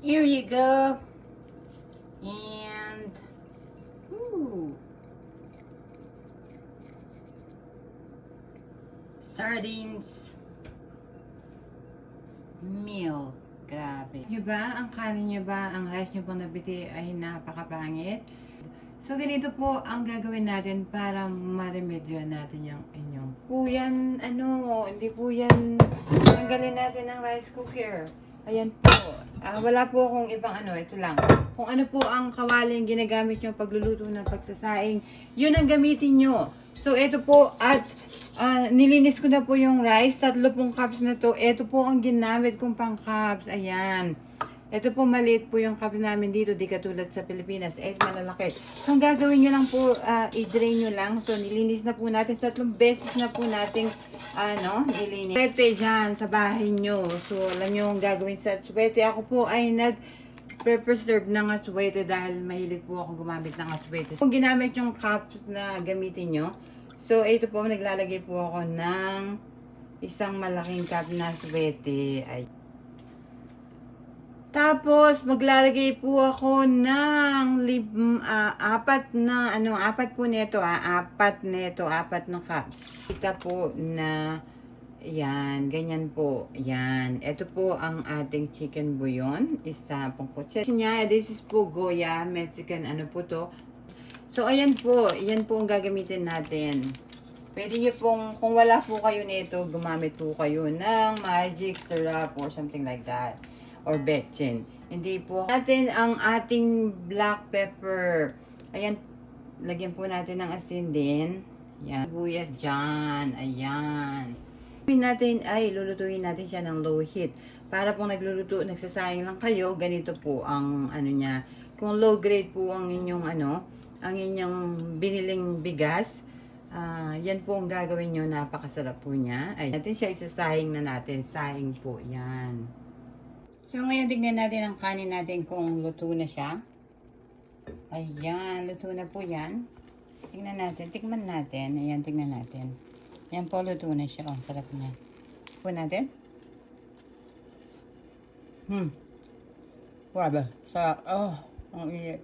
Here you go. And, ooh, sardines meal. Grabe. Nyo ba, ang kanin nyo ba, ang rice nyo pang nabiti ay napakapangit? So, ganito po ang gagawin natin para maremedyo natin yung inyong. Po yan, hindi po yan, tanggalin natin ang rice cooker. Ayan po. Wala po akong ibang ito lang. Kung ano po ang kawaling ginagamit nyo pagluluto ng pagsasaing, yun ang gamitin nyo. So, ito po, at nilinis ko na po yung rice, 3 pong cups na to. Ito po ang ginamit kong pang cups. Ayan. Ito po, maliit po yung cup namin dito, di katulad sa Pilipinas. Malalaki. So, ang gagawin nyo lang po, i-drain nyo lang. So, nilinis na po natin. 3 beses na po nating, nilinis. Swete dyan sa bahay nyo. So, alam nyo ang gagawin sa swete. Ako po ay preserve ng aswete dahil mahilig po akong gumamit ng aswete. Kung ginamit yung cup na gamitin nyo, so, ito po, naglalagay po ako ng isang malaking cup na aswete. Tapos, maglalagay po ako ng 4 na cups. Kita po na, yan, ganyan po, yan. Ito po ang ating chicken bouillon, isa pong kutset niya. This is po Goya, Mexican, po to. So, ayan po, yan po ang gagamitin natin. Pwede nyo pong, kung wala po kayo nito, gumamit po kayo ng magic syrup or something like that. Or betchin. Hindi po. Natin ang ating black pepper. Ayan, lagyan po natin ng asin din. Ayan, buyas dyan. Ayan. Lulutuin natin siya ng low heat. Para pong nagsasayang lang kayo, ganito po ang niya. Kung low grade po ang inyong ang inyong biniling bigas, yan po ang gagawin nyo. Napakasarap po niya. Ay, natin siya isasayang na natin. Sayang po. Yan. So, ngayon tignan natin ang kanin natin kung luto na siya. Ayan, luto na po yan. Tignan natin, tikman natin. Ayan, tignan natin. Ayan po, luto na siya. Oh, sarap niya. Po natin. Grabe. Sarap. Oh, ang init.